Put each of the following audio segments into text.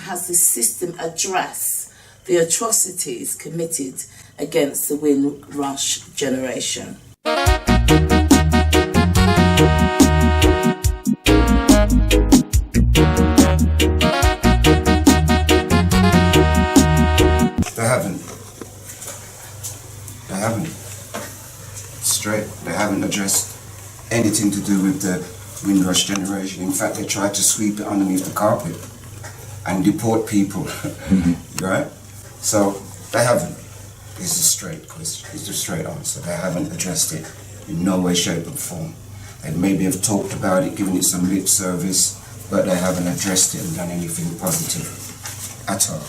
Has the system addressed the atrocities committed against the Windrush generation? They haven't. Straight. They haven't addressed anything to do with the Windrush generation. In fact, they tried to sweep it underneath the carpet and deport people, right? So they haven't. It's a straight question. It's a straight answer. They haven't addressed it in no way, shape, or form. They maybe have talked about it, given it some lip service, but they haven't addressed it and done anything positive at all.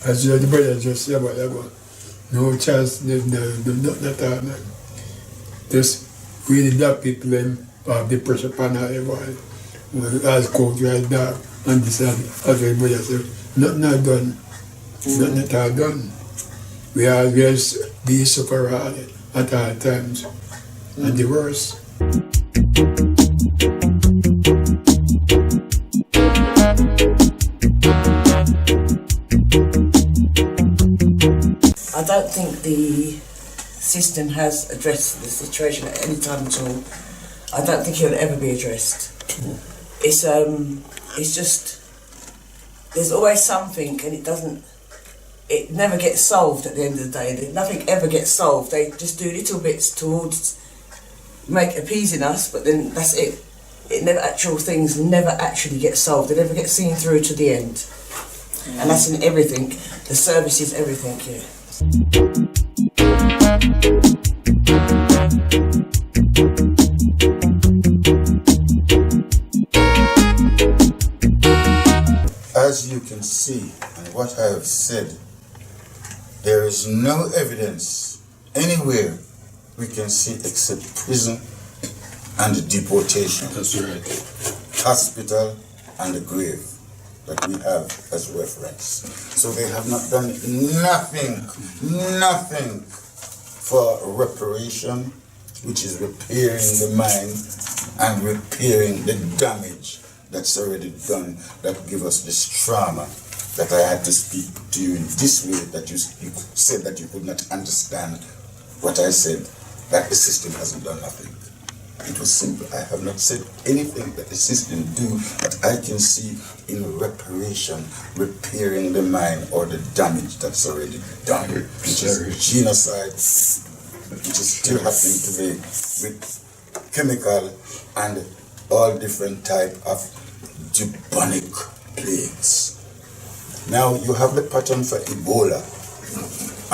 As you the brother just said about that one. No chance, no, man. Just really black people them have the pressure upon everyone. As cold, as dark, and this and as everybody said, nothing are done. Nothing at all done. We always be suffer at all times. And the worst. I don't think the system has addressed the situation at any time at all. I don't think it'll ever be addressed. It's just, there's always something, and it never gets solved at the end of the day. Nothing ever gets solved. They just do little bits towards appeasing us, but then that's it. Things never actually get solved. They never get seen through to the end. And that's in everything. The services, everything, yeah. As you can see, and what I have said, there is no evidence anywhere we can see except prison and deportation. That's right. Hospital and the grave that we have as reference. So they have not done nothing for reparation, which is repairing the mind and repairing the damage that's already done, that give us this trauma that I had to speak to you in this way, that you said that you could not understand what I said, that the system hasn't done nothing. It was simple. I have not said anything that the system do that I can see in reparation, repairing the mind or the damage that's already done, which is genocide, which is still happening today with chemical and all different type of bubonic plagues. Now you have the pattern for Ebola,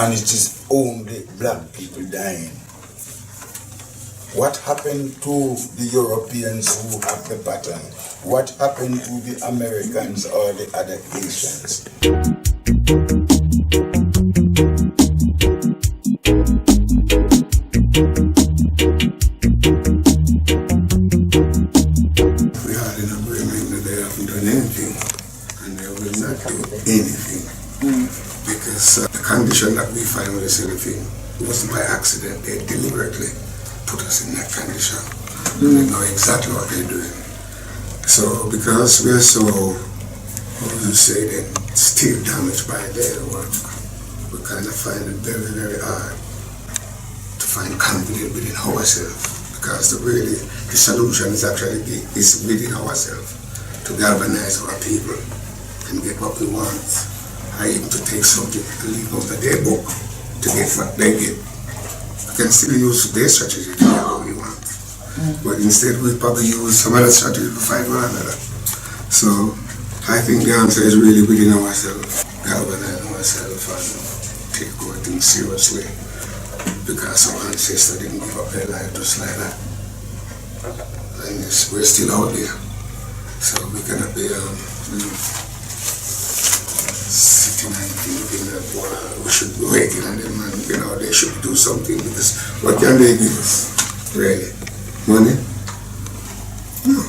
and it is only black people dying. What happened to the Europeans who have the pattern? What happened to the Americans or the other Asians? We had an agreement that they haven't done anything, and they will not do anything. Because the condition that we find with this thing wasn't by accident. They deliberately put us in that condition. They know exactly what they're doing. So because we're so, what would you say then, still damaged by their work, we kind of find it very, very hard to find confidence within ourselves. Because the solution is actually within ourselves, to galvanize our people and get what we want. I even to take something and leave out of their book to get what they get. can still use their strategy to get what we want. But instead we probably use some other strategy to fight one another. So I think the answer is really within ourselves, galvanize ourselves and take our things seriously. Because some ancestors didn't give up their life just like that. And we're still out there. So we cannot be sitting and thinking that we should be waiting on them and they should do something, because what can they give us, really? Money? No.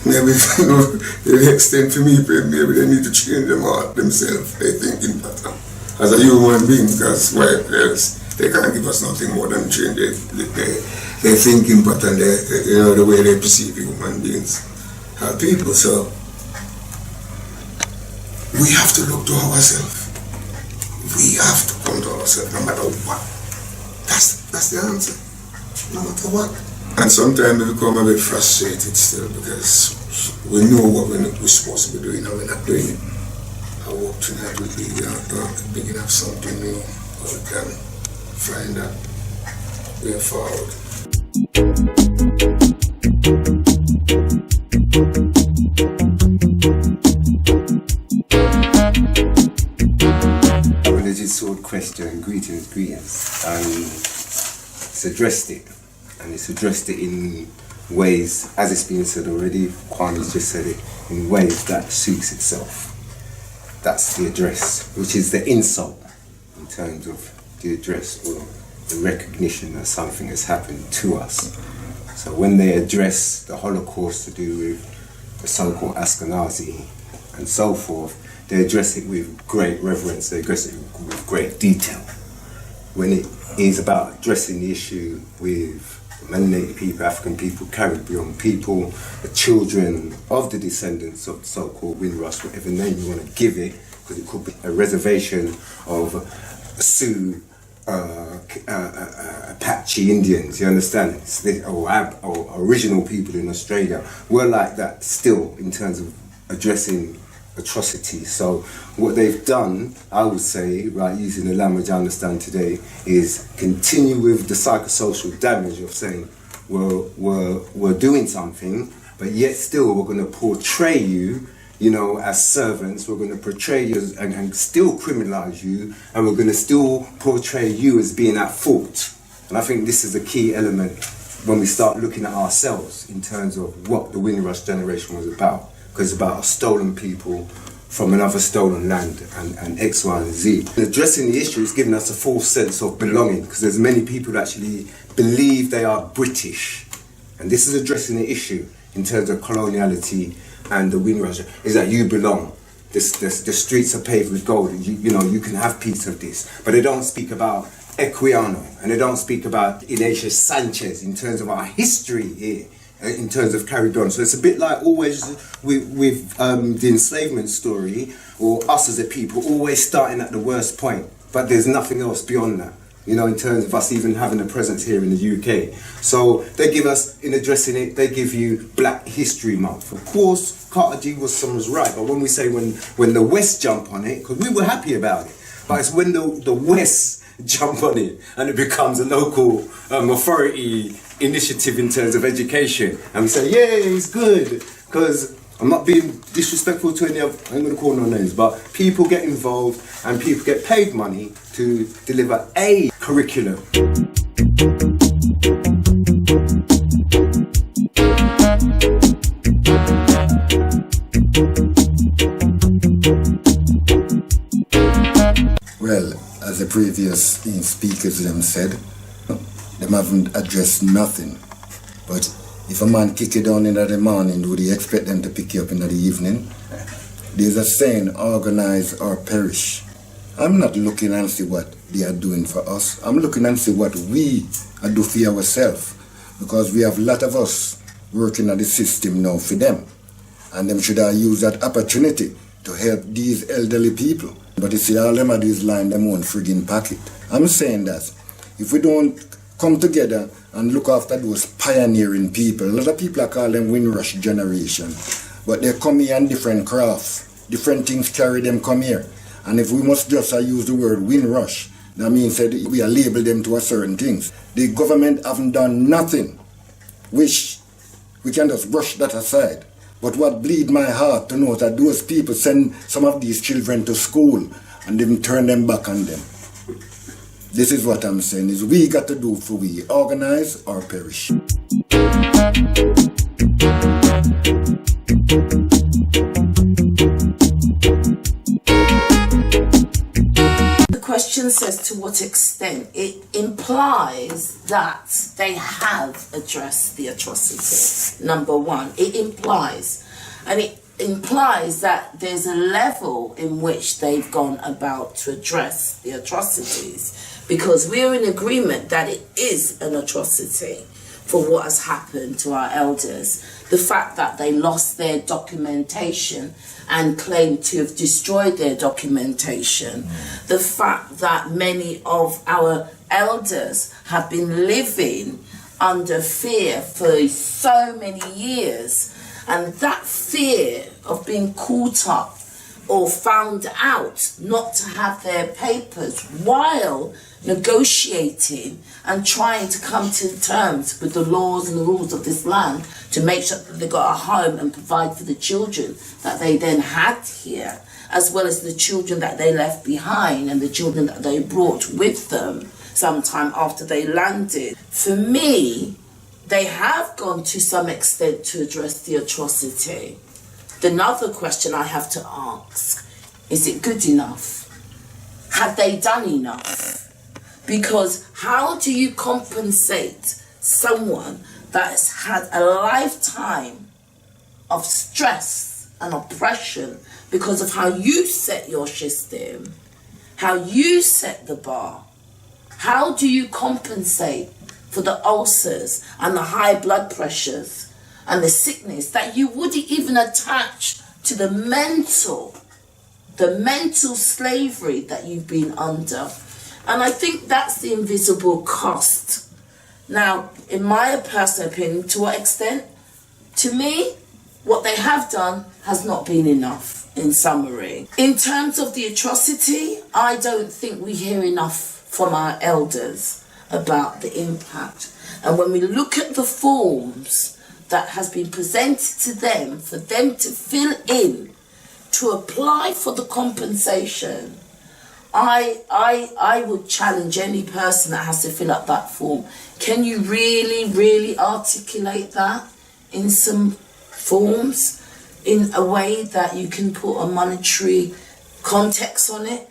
Maybe to the extent for me, maybe they need to change them out themselves, their thinking pattern as a human being, because why else they can't give us nothing more than change their thinking pattern, the way they perceive human beings are people. So we have to look to ourselves. We have to come to ourselves no matter what. That's the answer. No matter what. And sometimes we become a bit frustrated still because we know what we're supposed to be doing and we're not doing it. I hope tonight will be big enough something new where we can find that way forward. Religious sword question, greetings. It's addressed it, and it's addressed it in ways, as it's been said already, Kwame's just said it, in ways that suits itself. That's the address, which is the insult in terms of the address or the recognition that something has happened to us. So when they address the Holocaust to do with the so-called Ashkenazi and so forth, they address it with great reverence, they address it with great detail. When it is about addressing the issue with melanated people, African people, Caribbean people, the children of the descendants of the so-called Windrush, whatever name you want to give it, because it could be a reservation of Sioux, Apache Indians, you understand? Or original people in Australia. We're like that still in terms of addressing atrocities. So what they've done, I would say, right, using the language I understand today, is continue with the psychosocial damage of saying, we're doing something, but yet still we're going to portray you, as servants. We're going to portray you and still criminalize you, and we're going to still portray you as being at fault. And I think this is a key element when we start looking at ourselves in terms of what the Windrush generation was about. Because it's about stolen people from another stolen land and X, Y, and Z. Addressing the issue is giving us a false sense of belonging, because there's many people that actually believe they are British. And this is addressing the issue in terms of coloniality and the Windrush, is that you belong. The streets are paved with gold. You can have piece of this. But they don't speak about Equiano, and they don't speak about Ignatius Sanchez in terms of our history here, in terms of carried on. So it's a bit like always with the enslavement story, or us as a people always starting at the worst point, but there's nothing else beyond that, in terms of us even having a presence here in the UK. So they give us, in addressing it, they give you Black History Month. Of course, Carter G. Woodson was right, but when we say when the West jump on it, because we were happy about it, but it's when the West jump on it and it becomes a local authority initiative in terms of education, and we say, yeah, it's good, because I'm not being disrespectful to any of, I ain't going to call no names, but people get involved and people get paid money to deliver a curriculum. Well, as the previous speakers them said, them haven't addressed nothing. But if a man kick you down in the morning, would you expect them to pick you up in the evening? There's a saying, organize or perish. I'm not looking and see what they are doing for us. I'm looking and see what we are doing for ourselves. Because we have a lot of us working at the system now for them. And them should have used that opportunity to help these elderly people. But you see, all them of these line them own friggin' pocket. I'm saying that if we don't come together and look after those pioneering people, a lot of people are calling them Windrush generation, but they come here in different crafts, different things carry them come here. And if we must just use the word Windrush, That means that we are label them to a certain things. The government haven't done nothing, which we can just brush that aside. But what bleed my heart to know that those people send some of these children to school and then turn them back on them. This is what I'm saying, is we got to do for we, organize or perish. The question says to what extent it implies that they have addressed the atrocity. Number one, it implies, and it implies that there's a level in which they've gone about to address the atrocities, because we're in agreement that it is an atrocity for what has happened to our elders. The fact that they lost their documentation and claimed to have destroyed their documentation. The fact that many of our elders have been living under fear for so many years, and that fear of being caught up or found out not to have their papers while negotiating and trying to come to terms with the laws and the rules of this land to make sure that they got a home and provide for the children that they then had here, as well as the children that they left behind and the children that they brought with them sometime after they landed. For me, they have gone to some extent to address the atrocity. Another question I have to ask, is it good enough? Have they done enough? Because how do you compensate someone that has had a lifetime of stress and oppression because of how you set your system, how you set the bar? How do you compensate for the ulcers and the high blood pressures and the sickness that you wouldn't even attach to the mental slavery that you've been under? And I think that's the invisible cost. Now, in my personal opinion, to what extent? To me, what they have done has not been enough, in summary. In terms of the atrocity, I don't think we hear enough from our elders about the impact. And when we look at the forms that has been presented to them, for them to fill in, to apply for the compensation, I would challenge any person that has to fill up that form. Can you really articulate that in some forms, in a way that you can put a monetary context on it?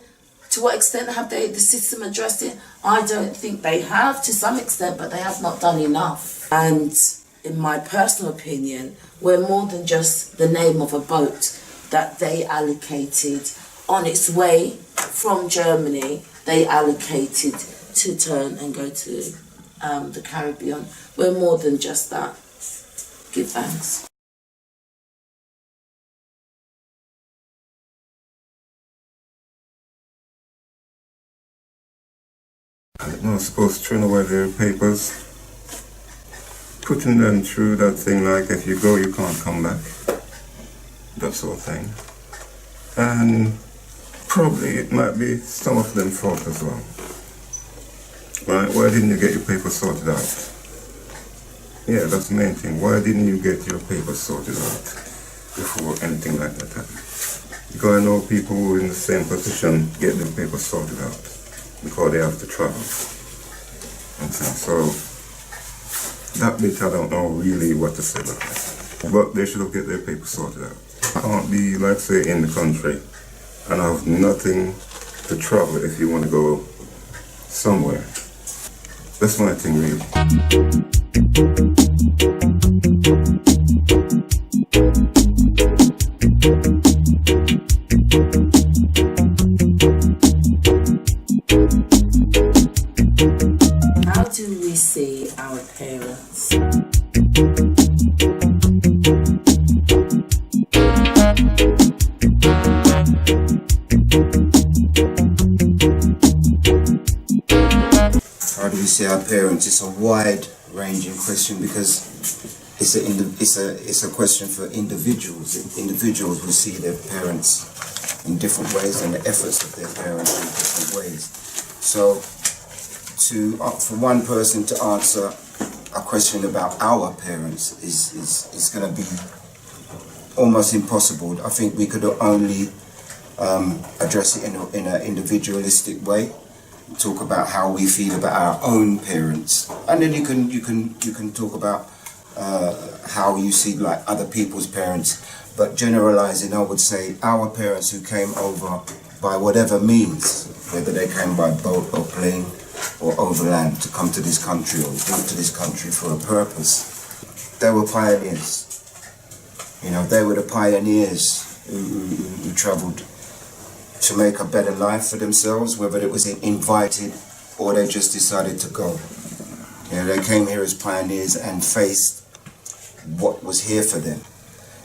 To what extent have the system addressed it? I don't think they have, to some extent, but they have not done enough. And in my personal opinion, we're more than just the name of a boat that they allocated on its way from Germany. They allocated to turn and go to the Caribbean. We're more than just that. Give thanks. I'm not supposed to turn away their papers, putting them through that thing like if you go you can't come back, that sort of thing. And probably it might be some of them fault as well. Right, why didn't you get your papers sorted out? Yeah, that's the main thing. Why didn't you get your papers sorted out before anything like that happened? Because I know people who are in the same position get their papers sorted out because they have to travel. And so that bit I don't know really what to say about that. But they should have get their papers sorted out. I can't be, like say, in the country and have nothing to travel if you want to go somewhere. That's my thing really. How do we see our parents? How do we see our parents? It's a wide-ranging question because it's a question for individuals. Individuals will see their parents in different ways and the efforts of their parents in different ways. So for one person to answer a question about our parents is going to be almost impossible. I think we could only address it in an individualistic way, talk about how we feel about our own parents, and then you can talk about how you see like other people's parents. But generalizing, I would say our parents who came over by whatever means, whether they came by boat or plane or overland to come to this country or come to this country for a purpose, they were pioneers. You know, they were the pioneers who travelled to make a better life for themselves, whether it was invited or they just decided to go. You know, they came here as pioneers and faced what was here for them.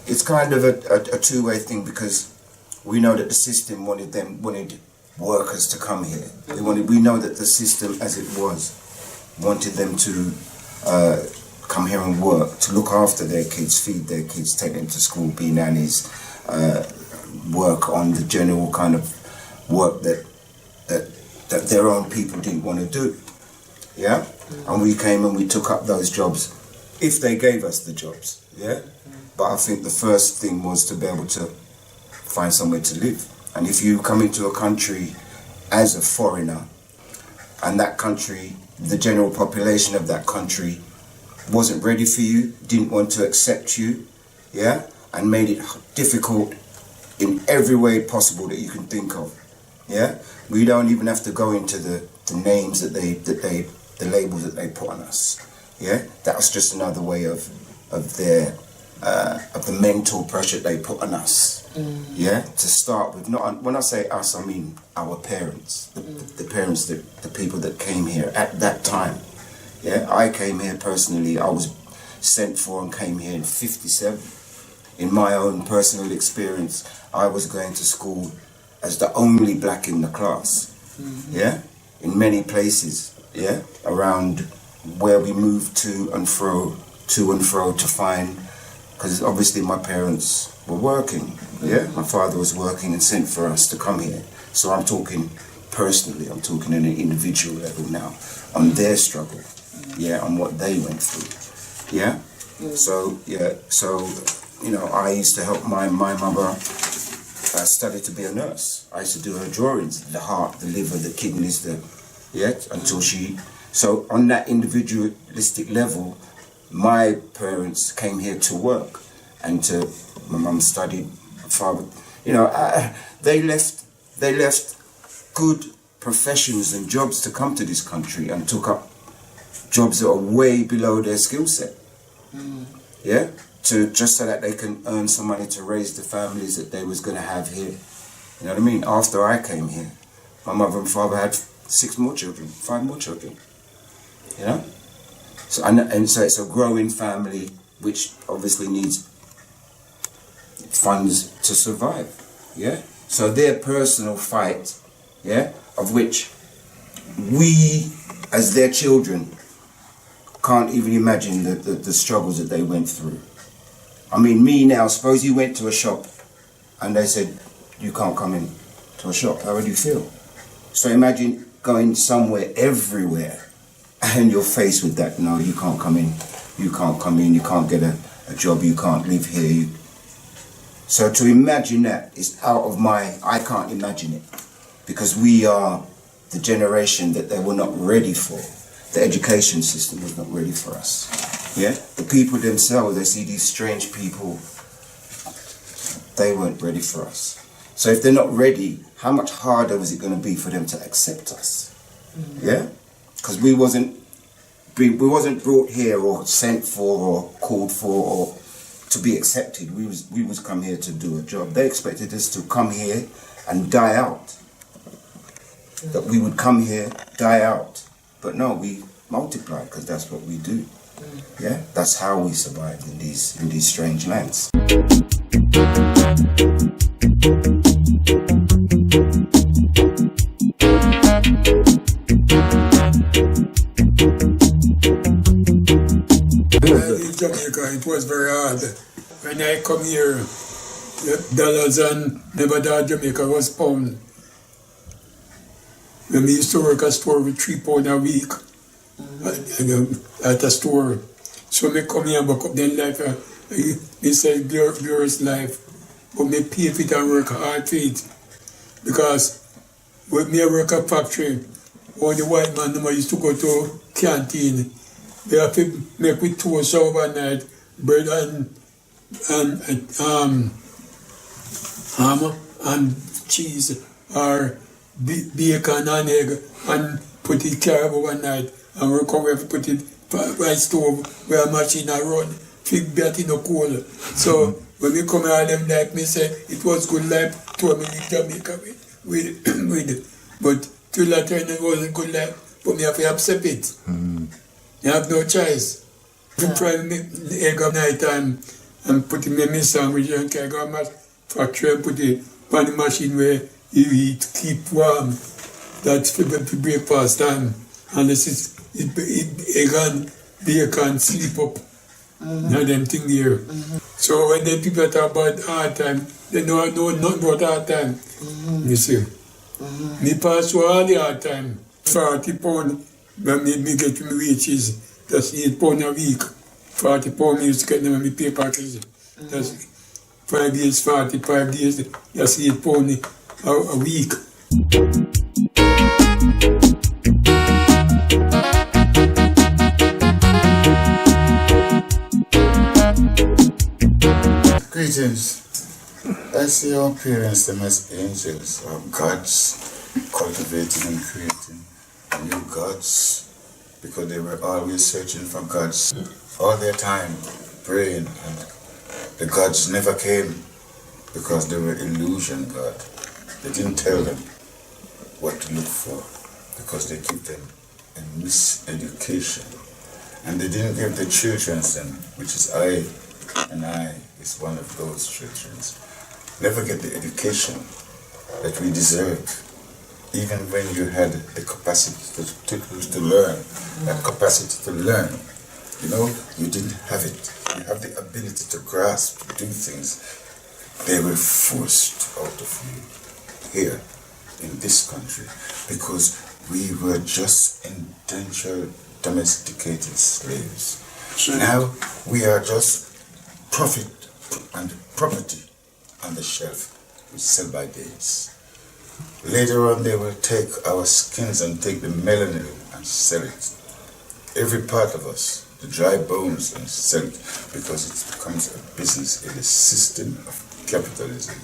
It's kind of a two-way thing, because we know that the system wanted workers to come here. We know that the system as it was wanted them to come here and work, to look after their kids, feed their kids, take them to school, be nannies, work on the general kind of work that their own people didn't want to do. Yeah? And we came and we took up those jobs if they gave us the jobs. Yeah? But I think the first thing was to be able to find somewhere to live. And if you come into a country as a foreigner, and that country, the general population of that country wasn't ready for you, didn't want to accept you, yeah, and made it difficult in every way possible that you can think of, yeah. We don't even have to go into the names the labels that they put on us, yeah. That was just another way of the mental pressure they put on us, yeah. To start with, not when I say us, I mean our parents, the parents, the people that came here at that time. Yeah, I came here personally. I was sent for and came here in '57. In my own personal experience, I was going to school as the only black in the class. Yeah, in many places. Yeah, around where we moved to and fro to find, because obviously my parents were working. Yeah, my father was working and sent for us to come here. So I'm talking personally. I'm talking on an individual level now on their struggle. Yeah, on what they went through. Yeah? So you know, I used to help my mother study to be a nurse. I used to do her drawings, the heart, the liver, the kidneys, until she... So on that individualistic level, my parents came here to work, and my mum studied, my father... You know, they left good professions and jobs to come to this country and took up jobs that are way below their skill set, yeah, just so that they can earn some money to raise the families that they was going to have here. You know what I mean? After I came here, my mother and father had 5 more children, you know? So, and so it's a growing family which obviously needs funds to survive, yeah? So their personal fight, yeah, of which we, as their children, can't even imagine the struggles that they went through. I mean, me now, suppose you went to a shop and they said, you can't come in to a shop. How would you feel? So imagine going somewhere, everywhere, and you're faced with that. No, you can't come in. You can't come in. You can't get a job. You can't live here. So to imagine that is out of I can't imagine it. Because we are the generation that they were not ready for. The education system was not ready for us. Yeah? The people themselves, they see these strange people, they weren't ready for us. So if they're not ready, how much harder was it going to be for them to accept us? Yeah? Because we wasn't brought here or sent for or called for or to be accepted. We was come here to do a job. They expected us to come here and die out. That we would come here, die out. But no, we multiply, because that's what we do. Yeah, that's how we survived in these strange lands. In Jamaica, it was very hard. When I come here, the dollars and never that Jamaica was pound. when we used to work at a store with £3 a week at a store. So me come here and back up then life. They say glorious life. But me pay for it and work hard for it. Because when me work at factory, all the white man them used to go to canteen. They have to make with toast overnight, bread and ham and cheese or bacon and egg and put it carry overnight and we come here to put it by stove where a machine a run, fig that in the cold. So when we come here them like me say it was good life to me in Jamaica with but till that time it wasn't good life, but me have to accept it. You have no choice. You try to make the egg at night time and put it in my sandwich and carry go to factory and put it on the machine where you eat, keep warm. That's for breakfast time. And this is egg and bacon sleep up. Now them thing there. So when the people talk about hard time, they know nothing about hard time. You see. Me pass through all the hard time. £40 when me get my wages. That's £8 a week. £40 me used to get them in my pay package. That's 5 days, 45 days, that's £8 a week. Greetings. I see our parents them as angels or gods, cultivating and creating new gods, because they were always searching for gods all their time, praying, and the gods never came because they were illusion God. They didn't tell them what to look for because they give them a miseducation, and they didn't give the children them, which is I is one of those children, never get the education that we deserve. Even when you had the capacity to learn, that capacity to learn, you know, you didn't have it. You have the ability to grasp, to do things. They were forced out of you here in this country because we were just indentured, domesticated slaves. Sure. Now we are just profit and property on the shelf, we sell by days. Later on they will take our skins and take the melanin and sell it. Every part of us, the dry bones, and sell it because it becomes a business in the system of capitalism.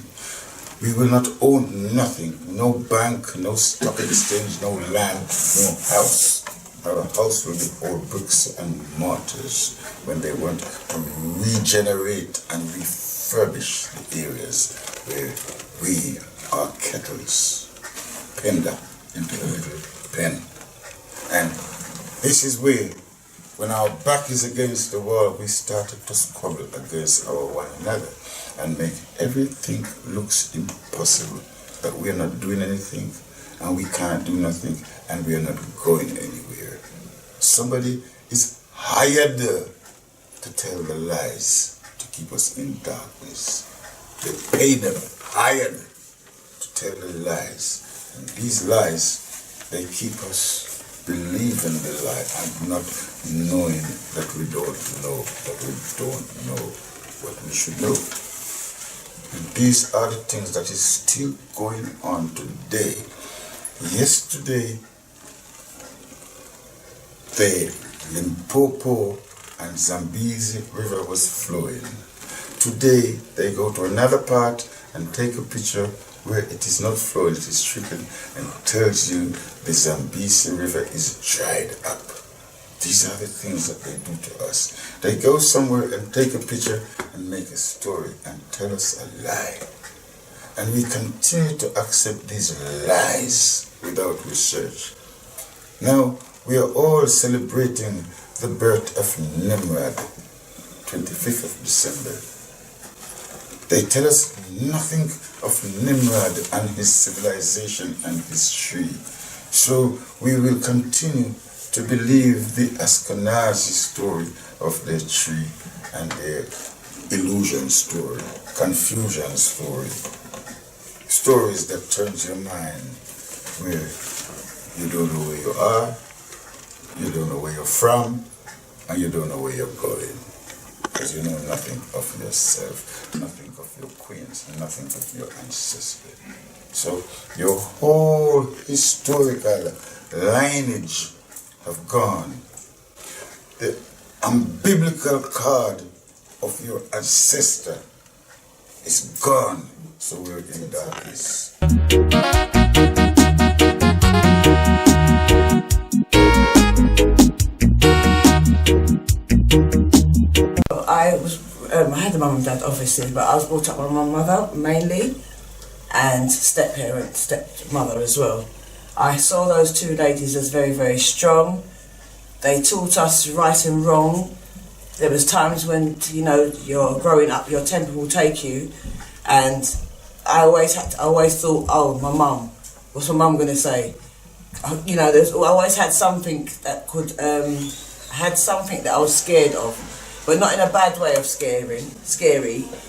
We will not own nothing, no bank, no stock exchange, no land, no house. Our house will be all bricks and mortars when they want to regenerate and refurbish the areas where we are kettles, penned up into a little pen. And this is where, when our back is against the wall, we started to squabble against our one another and make everything looks impossible, that we are not doing anything and we can't do nothing and we are not going anywhere. Somebody is hired to tell the lies to keep us in darkness. They pay them, hired to tell the lies. And these lies, they keep us believing the lie and not knowing that we don't know, that we don't know what we should know. And these are the things that is still going on today. Yesterday, the Limpopo and Zambezi River was flowing. Today, they go to another part and take a picture where it is not flowing, it is trickling, and tells you the Zambezi River is dried up. These are the things that they do to us. They go somewhere and take a picture and make a story and tell us a lie. And we continue to accept these lies without research. Now, we are all celebrating the birth of Nimrod, 25th of December. They tell us nothing of Nimrod and his civilization and his tree. So we will continue to believe the Ashkenazi story of their tree and their illusion story, confusion story. Stories that turns your mind, where You don't know where you are, you don't know where you're from, and you don't know where you're going. Because you know nothing of yourself, nothing of your queens, nothing of your ancestry. So your whole historical lineage have gone. The umbilical cord of your ancestor is gone. So we're in darkness. I had a mum and dad obviously, but I was brought up by my mother mainly, and stepmother as well. I saw those two ladies as very, very strong. They taught us right and wrong. There was times when, you know, you're growing up, your temper will take you, and I always thought, oh, my mum, what's my mum going to say? You know, I always had something that could, had something that I was scared of, but not in a bad way of scary.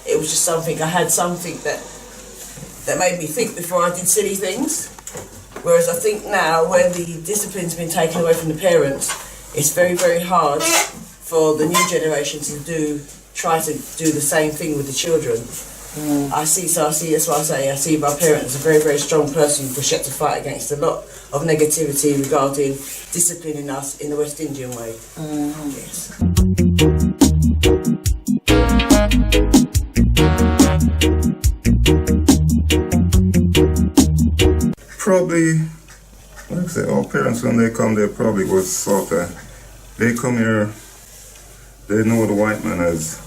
It was just something, I had something that made me think before I did silly things. Whereas I think now, when the discipline's been taken away from the parents, it's very, very hard for the new generation to try to do the same thing with the children. That's why I say I see my parents as a very, very strong person who pushed to fight against a lot of negativity regarding disciplining us in the West Indian way. Yes. Probably, like I say, our parents when they come, they probably was sort of, they come here, they know the white man as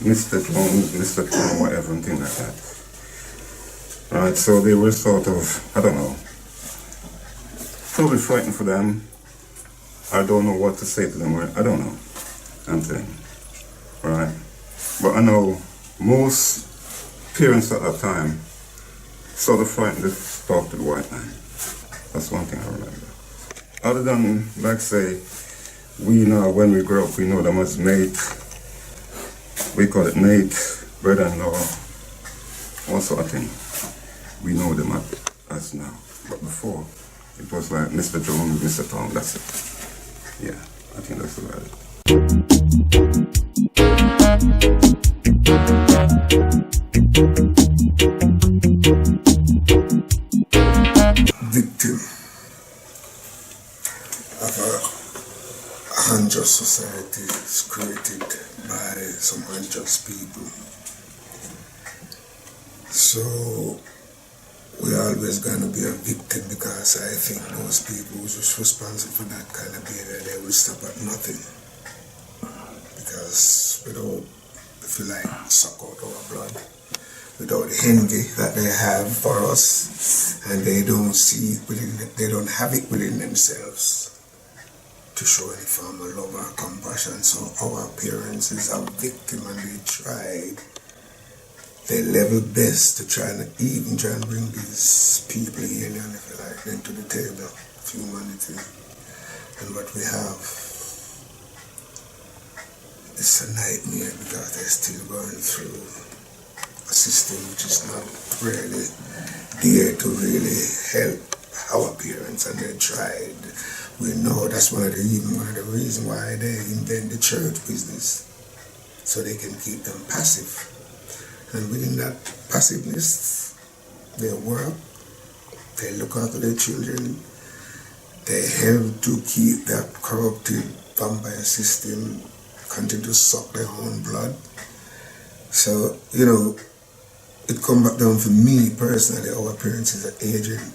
Mr. Jones, Mr. Tom, whatever, and things like that. Right, so they were sort of, I don't know, probably frightened for them. I don't know what to say to them, I don't know, I'm saying, right? But I know most parents at that time sort of frightened to talk to the white man. That's one thing I remember. Other than, like say, we now, when we grow up, we know them as mate, we call it mate, brother-in-law, all sort of thing. We know them as now. But before, it was like Mr. Jones, Mr. Tom, that's it. Yeah, I think that's about it. Victim of a unjust society created by some unjust people. So we're always going to be a victim, because I think those people who's responsible for that kind of behavior, they will stop at nothing. Because without, if you like, suck out our blood, without the envy that they have for us, and they don't see it within, they don't have it within themselves to show any form of love or compassion. So our parents is a victim, and they tried their level best to try and bring these people, alien, if you like, into the table of humanity. And what we have is a nightmare, because they're still going through a system which is not really there to really help our parents, and they tried. We know that's one of the reasons why they invent the church business, so they can keep them passive. And within that passiveness, they work, they look after their children, they help to keep that corrupted vampire system continue to suck their own blood. So, you know, it comes back down for me personally, our parents is an agent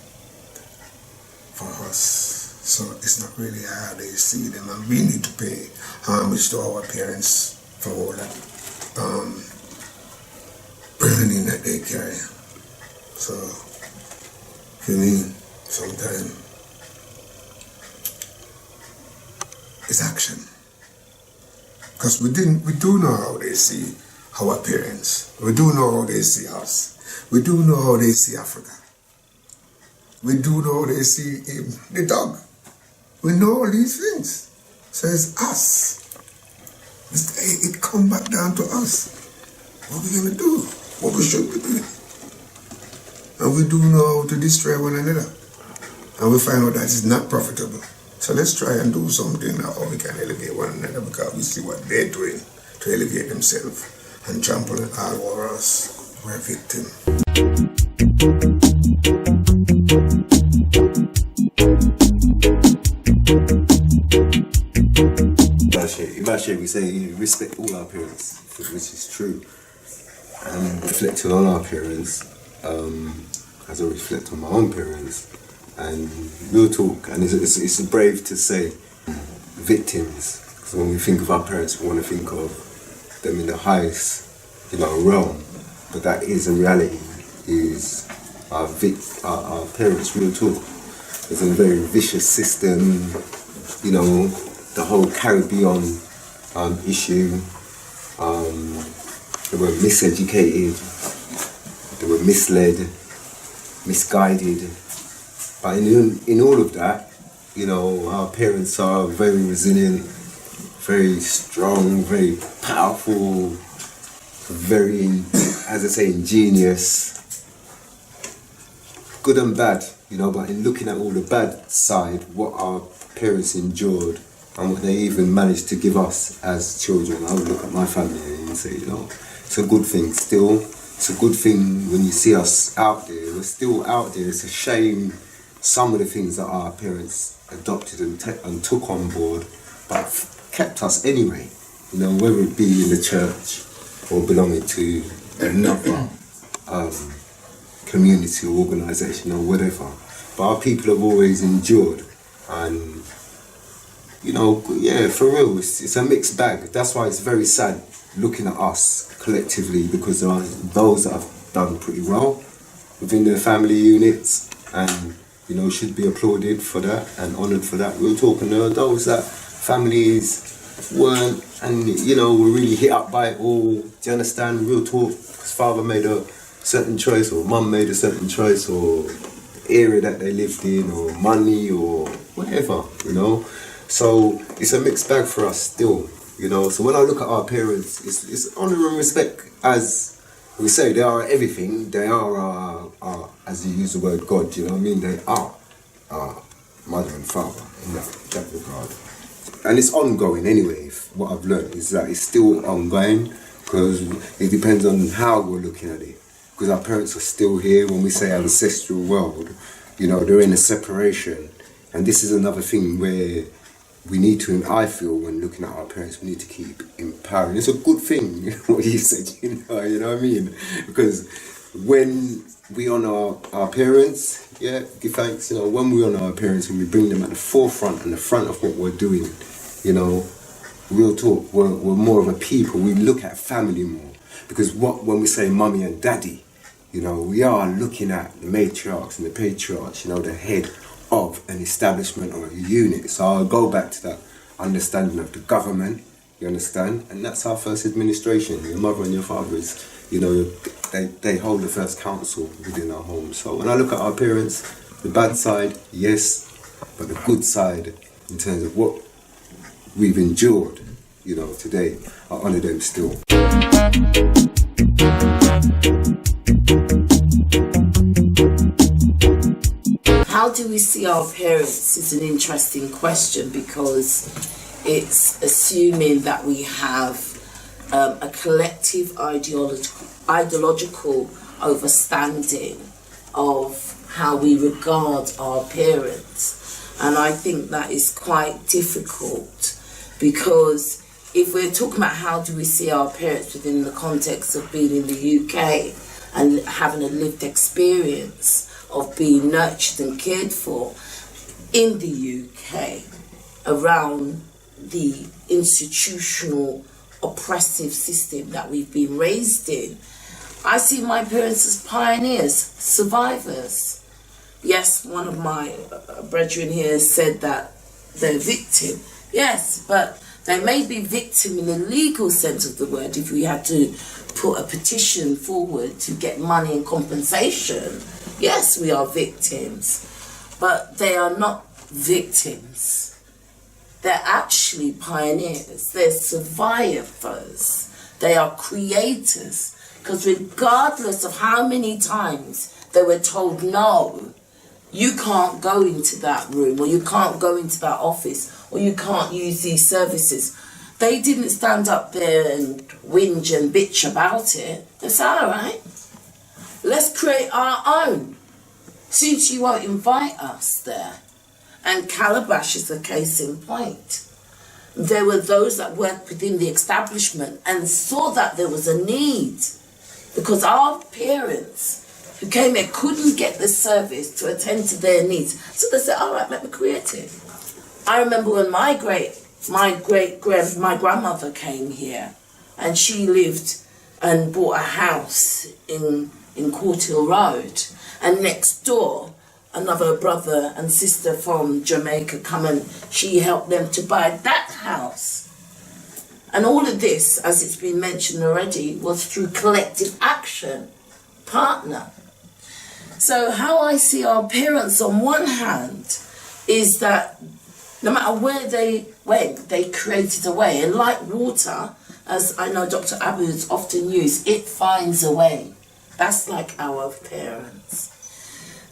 for us. So it's not really how they see them, and we need to pay homage to our parents for all that burning that they carry. So for me, sometimes it's action. Because we do know how they see our parents. We do know how they see us. We do know how they see Africa. We do know how they see the dog. We know all these things. So it's us. It comes back down to us. What we're going to do. What we should be doing. And we do know how to destroy one another. and we find out that it's not profitable. So let's try and do something how we can elevate one another, because we see what they're doing to elevate themselves and trample all over us. We're victims. Imagine we say respect all our parents, which is true, and reflecting on our parents as I reflect on my own parents. And real talk, and it's brave to say victims, because when we think of our parents, we want to think of them in the highest, realm. But that is, in reality, is our parents. Real talk. It's a very vicious system. The whole Caribbean issue. They were miseducated. They were misled, misguided. But in all of that, our parents are very resilient, very strong, very powerful, very, as I say, ingenious, good and bad, but in looking at all the bad side, what our parents endured and what they even managed to give us as children, I would look at my family and say, it's a good thing still. It's a good thing when you see us out there. We're still out there. It's a shame some of the things that our parents adopted and took on board, but kept us anyway, whether it be in the church or belonging to another community or organisation or whatever. But our people have always endured, and for real, it's a mixed bag. That's why it's very sad looking at us collectively, because there are those that have done pretty well within their family units and should be applauded for that and honoured for that. We're talking there are those that families weren't and were really hit up by it all. Do you understand? Real talk, because father made a certain choice or mum made a certain choice, or area that they lived in, or money or whatever, So it's a mixed bag for us still, So when I look at our parents, it's honour and respect. As we say, they are everything. They are as you use the word God, They are our mother and father in that regard. And it's ongoing anyway. What I've learned is that it's still ongoing, because it depends on how we're looking at it. Because our parents are still here. When we say ancestral world, they're in a separation. And this is another thing where we need to, I feel, when looking at our parents, we need to keep empowering. It's a good thing, what you said, you know what I mean? Because when we honour our parents, give thanks, when we honour our parents and we bring them at the forefront and the front of what we're doing, real talk, we're more of a people. We look at family more. Because when we say mummy and daddy, we are looking at the matriarchs and the patriarchs, the head of an establishment or a unit. So I'll go back to that understanding of the government, you understand? And that's our first administration. Your mother and your father is, they hold the first council within our home. So when I look at our parents, the bad side, yes, but the good side in terms of what we've endured, today, I honour them still. How do we see our parents is an interesting question, because it's assuming that we have a collective ideological understanding of how we regard our parents. And I think that is quite difficult, because if we're talking about how do we see our parents within the context of being in the UK and having a lived experience of being nurtured and cared for in the UK around the institutional oppressive system that we've been raised in, I see my parents as pioneers, survivors. Yes, one of my brethren here said that they're victim. Yes, but they may be victim in the legal sense of the word if we had to put a petition forward to get money and compensation. Yes, we are victims, but they are not victims. They're actually pioneers. They're survivors. They are creators. Because regardless of how many times they were told no, you can't go into that room, or you can't go into that office, or you can't use these services. They didn't stand up there and whinge and bitch about it. They said, all right, let's create our own, since you won't invite us there. And Calabash is a case in point. There were those that worked within the establishment and saw that there was a need, because our parents who came here couldn't get the service to attend to their needs. So they said, all right, let me create it. I remember when my grandmother came here, and she lived and bought a house in Court Hill Road, and next door another brother and sister from Jamaica come, and she helped them to buy that house. And all of this, as it's been mentioned already, was through collective action, partner. So how I see our parents on one hand is that no matter where they went, they created a way. And like water, as I know Dr. Abu has often used, it finds a way. That's like our parents.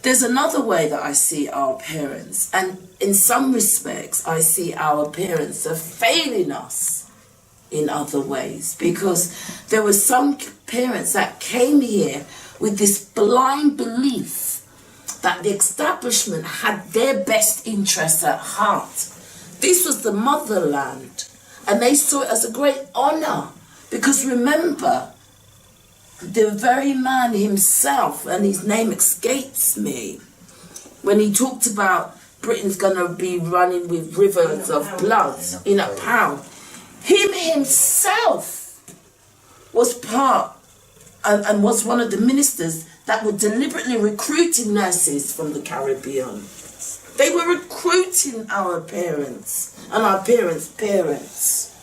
There's another way that I see our parents, and in some respects I see our parents are failing us in other ways, because there were some parents that came here with this blind belief that the establishment had their best interests at heart. This was the motherland, and they saw it as a great honor, because remember, the very man himself, and his name escapes me, when he talked about Britain's going to be running with rivers of blood in a pound, him himself was part and was one of the ministers that were deliberately recruiting nurses from the Caribbean. They were recruiting our parents and our parents' parents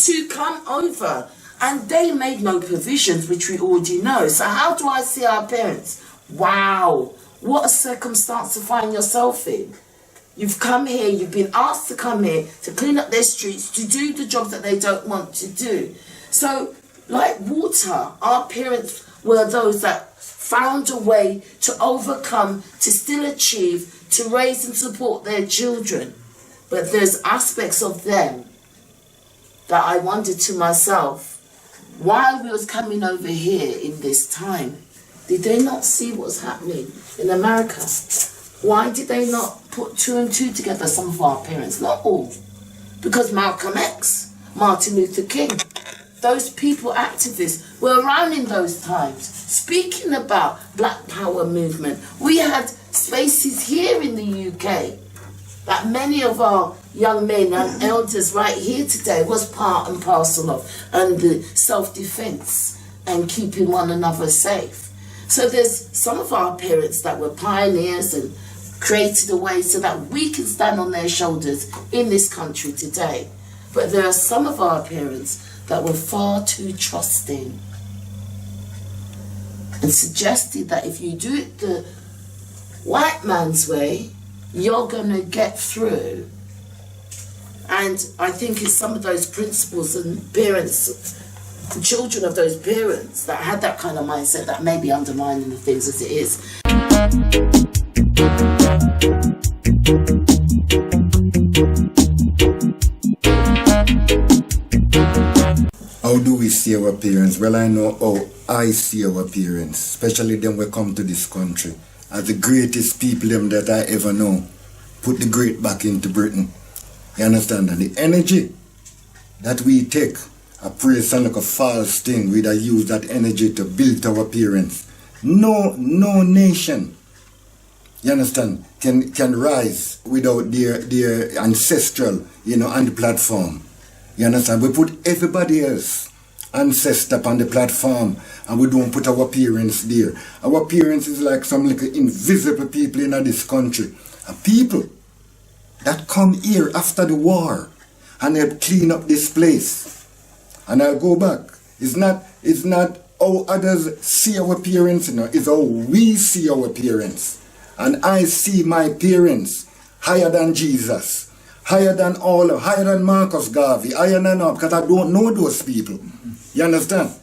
to come over. And they made no provisions, which we already know. So how do I see our parents? Wow, what a circumstance to find yourself in. You've come here, you've been asked to come here to clean up their streets, to do the job that they don't want to do. So, like water, our parents were those that found a way to overcome, to still achieve, to raise and support their children. But there's aspects of them that I wondered to myself, while we was coming over here in this time, did they not see what's happening in America? Why did they not put 2 and 2 together, some of our parents? Not all. Because Malcolm X, Martin Luther King, those people, activists, were around in those times, speaking about Black Power movement. We had spaces here in the UK that many of our young men and elders right here today was part and parcel of, and the self-defense and keeping one another safe. So there's some of our parents that were pioneers and created a way so that we can stand on their shoulders in this country today. But there are some of our parents that were far too trusting and suggested that if you do it the white man's way, you're going to get through. And I think it's some of those principles and parents, the children of those parents that had that kind of mindset that may be undermining the things as it is. How do we see our parents? Well, I know how I see our parents, especially them when we come to this country, as the greatest people them that I ever know. Put the great back into Britain. You understand? And the energy that we take, I pray it's like a false thing. We'd use that energy to build our parents. No nation, you understand, can rise without their ancestral, on the platform. You understand? We put everybody else ancestor on the platform, and we don't put our parents there. Our parents is like some little invisible people in this country. A people that come here after the war and help clean up this place. And I'll go back. It's not how others see our parents, it's how we see our parents. And I see my parents higher than Jesus, higher than higher than Marcus Garvey, higher than all, because I don't know those people. You understand?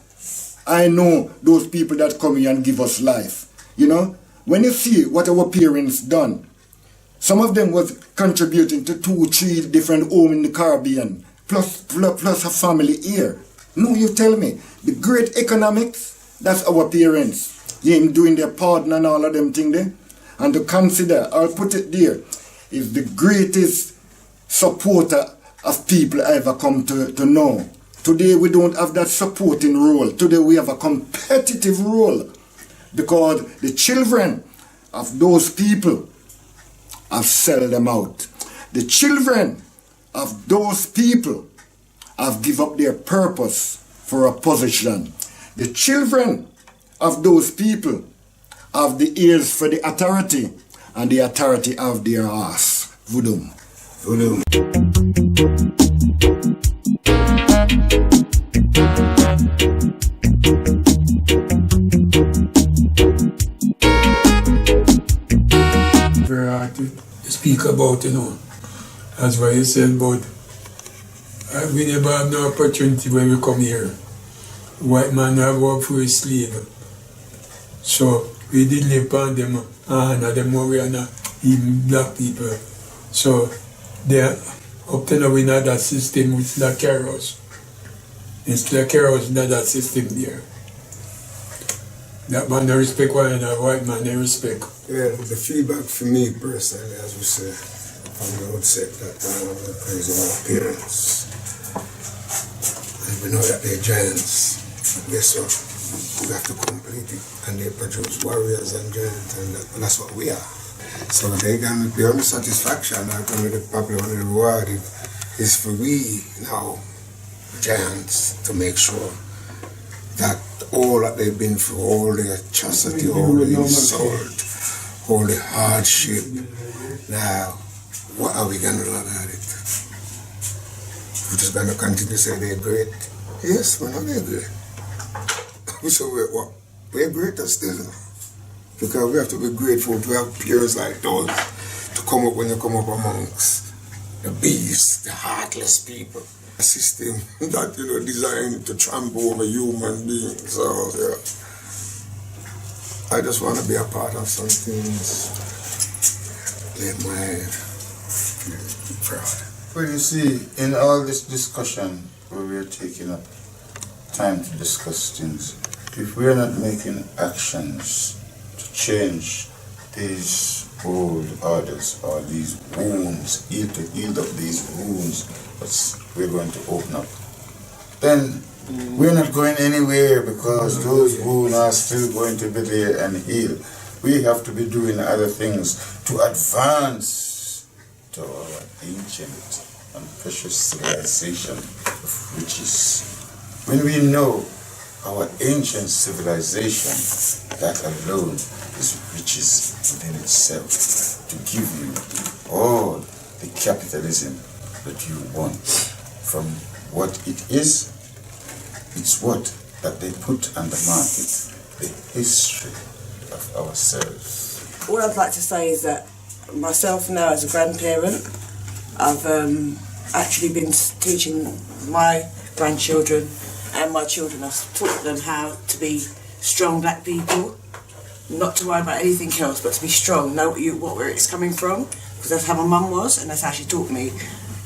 I know those people that come here and give us life. when you see what our parents done, some of them was contributing to 2-3 different homes in the Caribbean, plus a family here. No, you tell me, the great economics, that's our parents. Them doing their pardon and all of them thing there. And to consider, I'll put it there, is the greatest supporter of people I ever come to know. Today we don't have that supporting role. Today we have a competitive role because the children of those people have sold them out. The children of those people have given up their purpose for a position. The children of those people have the ears for the authority, and the authority have their ass. Voodoo. Voodoo. Very hard to speak about, you know. That's why you said, but we never have no opportunity when we come here. White man have worked for a slave. So we did live on them, and them we are not even black people. So they up to now we not that system which not carry us. It's not carry us, not that system there. That man they respect one another, white man they respect. Yeah, the feedback for me personally, as we say, from the outset, that we're praising our parents. And we know that they're giants. Guess what? We have to complete it. And they produce warriors and giants, and that's what we are. So they can be on the satisfaction, not going to the popular and the reward is for we now, giants, to make sure that all that they've been through, all the atrocity, all the insult, all the hardship, now, what are we going to learn about it? We're just going to continue to say they're great. Yes, we're not great. So what? We're greater still. Because we have to be grateful to have peers like those to come up when you come up amongst the beasts, the heartless people. A system that, you know, designed to trample over human beings. So, yeah. I just want to be a part of some things. Let my head feel proud. Well, you see, in all this discussion where we are taking up time to discuss things, if we are not making actions to change these old orders or these wounds, to heal up these wounds that we're going to open up, then we're not going anywhere because those wounds are still going to be there and heal. We have to be doing other things to advance to our ancient and precious civilization of riches. When we know our ancient civilization, that alone is riches within itself, to give you all the capitalism that you want. From what it is, it's what that they put on the market, the history of ourselves. All I'd like to say is that myself now as a grandparent, I've actually been teaching my grandchildren and my children, I've taught them how to be strong black people, not to worry about anything else, but to be strong, know where it's coming from, because that's how my mum was, and that's how she taught me.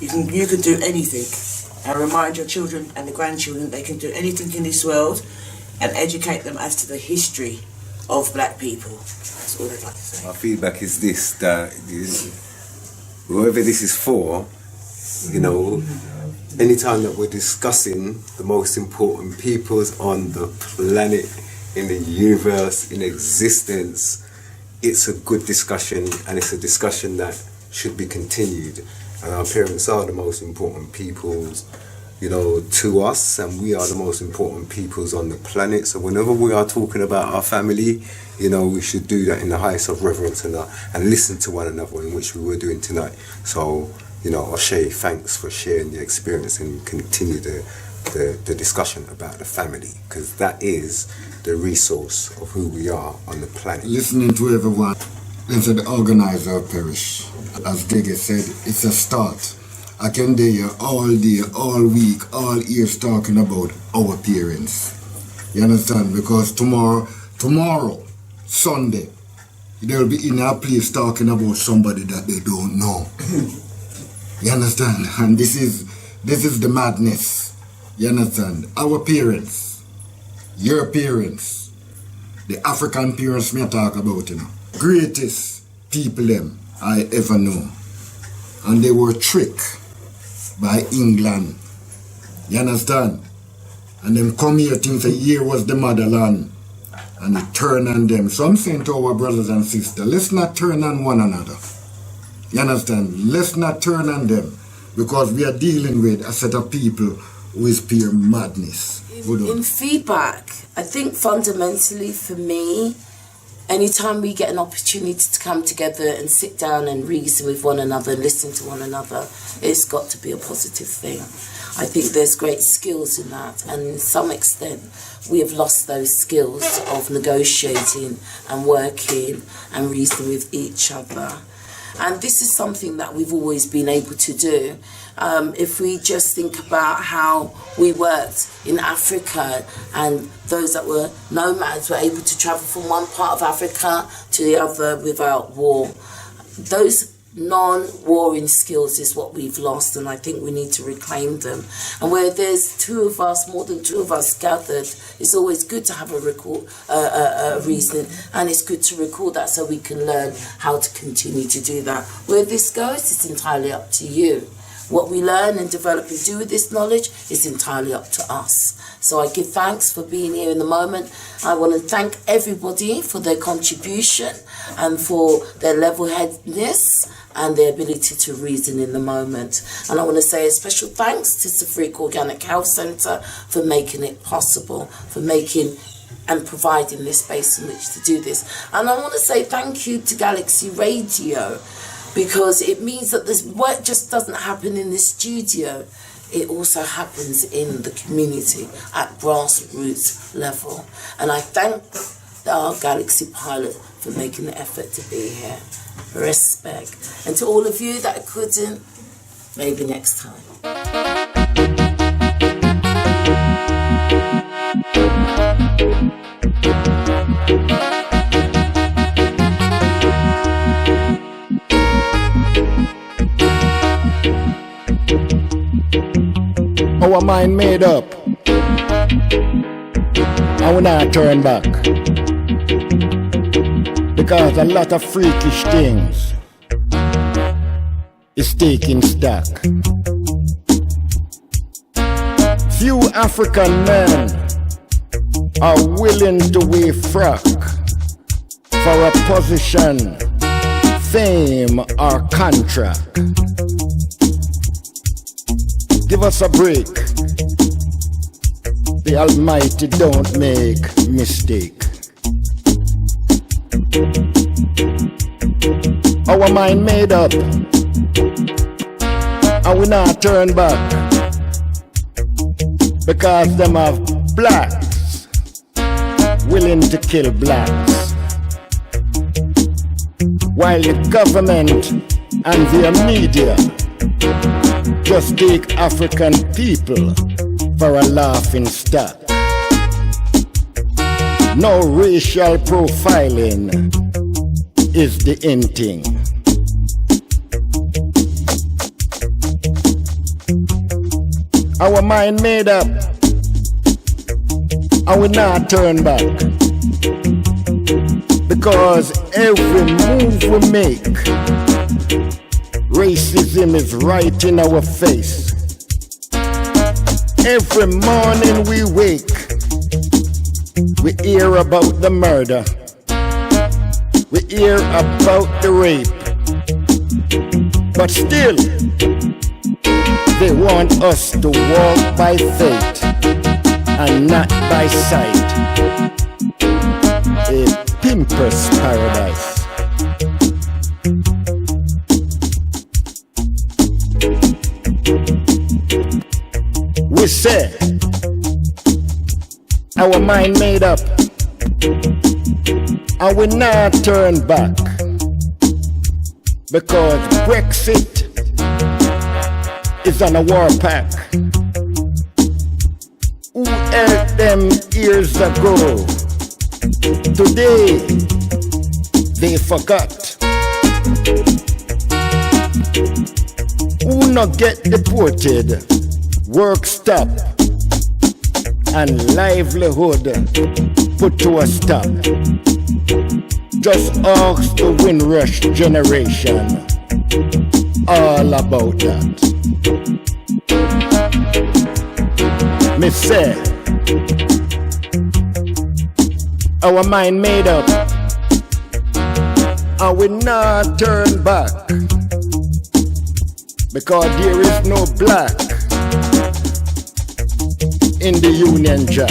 You can do anything, and remind your children and the grandchildren they can do anything in this world, and educate them as to the history of black people. That's all I'd like to say. My feedback is this, that whoever this is for, you know, anytime that we're discussing the most important peoples on the planet, in the universe, in existence, it's a good discussion, and it's a discussion that should be continued. And our parents are the most important peoples, you know, to us, and we are the most important peoples on the planet. So whenever we are talking about our family, you know, we should do that in the highest of reverence and listen to one another, in which we were doing tonight. So, you know, Oshay, thanks for sharing your experience and continue the discussion about the family, because that is the resource of who we are on the planet. Listening to everyone, they said organize our parish. As Gege said, it's a start. I can be here all day, all week, all years talking about our parents. You understand? Because tomorrow, Sunday, they'll be in a place talking about somebody that they don't know. You understand? And this is the madness. You understand? Our parents, your parents, the African parents me talk about, you know, greatest people them I ever know. And they were tricked by England. You understand? And them come here think that here was the motherland. And it turn on them. So I'm saying to our brothers and sisters, let's not turn on one another. You understand? Let's not turn on them. Because we are dealing with a set of people who is pure madness. In feedback, I think fundamentally for me, anytime we get an opportunity to come together and sit down and reason with one another, listen to one another, it's got to be a positive thing. I think there's great skills in that, and in some extent we have lost those skills of negotiating and working and reasoning with each other. And this is something that we've always been able to do. If we just think about how we worked in Africa, and those that were nomads were able to travel from one part of Africa to the other without war. Those non-warring skills is what we've lost, and I think we need to reclaim them. And where there's two of us, more than two of us gathered, it's always good to have a reason, and it's good to record that so we can learn how to continue to do that. Where this goes, it's entirely up to you. What we learn and develop and do with this knowledge is entirely up to us. So I give thanks for being here in the moment. I want to thank everybody for their contribution and for their level-headedness and their ability to reason in the moment. And I want to say a special thanks to Safrique Organic Health Centre for making it possible, for making and providing this space in which to do this. And I want to say thank you to Galaxy Radio, because it means that this work just doesn't happen in the studio. It also happens in the community at grassroots level. And I thank our Galaxy pilot for making the effort to be here. Respect. And to all of you that couldn't, maybe next time. Our mind made up. I will not turn back. Because a lot of freakish things is taking stock. Few African men are willing to wear frock for a position, fame, or contract. Give us a break. The Almighty don't make mistake. Our mind made up. I will not turn back. Because them have blacks willing to kill blacks. While the government and their media just take African people for a laughing stock. No racial profiling is the in thing. Our mind made up. I will not turn back. Because every move we make, racism is right in our face. Every morning we wake, we hear about the murder. We hear about the rape. But still, they want us to walk by faith and not by sight. A pimper's paradise. We say, our mind made up. I will not turn back. Because Brexit is on a war pack. Who heard them years ago? Today, they forgot. Who not get deported, work stop, and livelihood put to a stop. Just ask the Windrush generation all about that. Me say, our mind made up, and we not turn back, because there is no black in the Union Jack.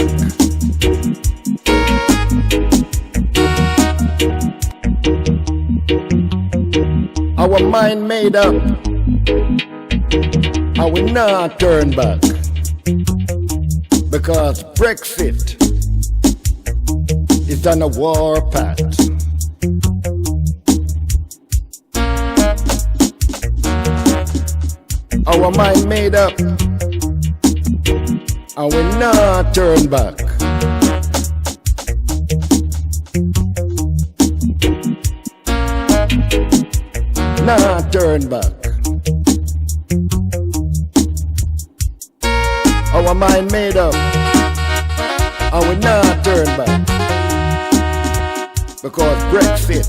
Our mind made up, and we not turn back, because Brexit is on a war path. Our mind made up, and we not turn back. Not turn back. Our mind made up, and we not turn back, because Brexit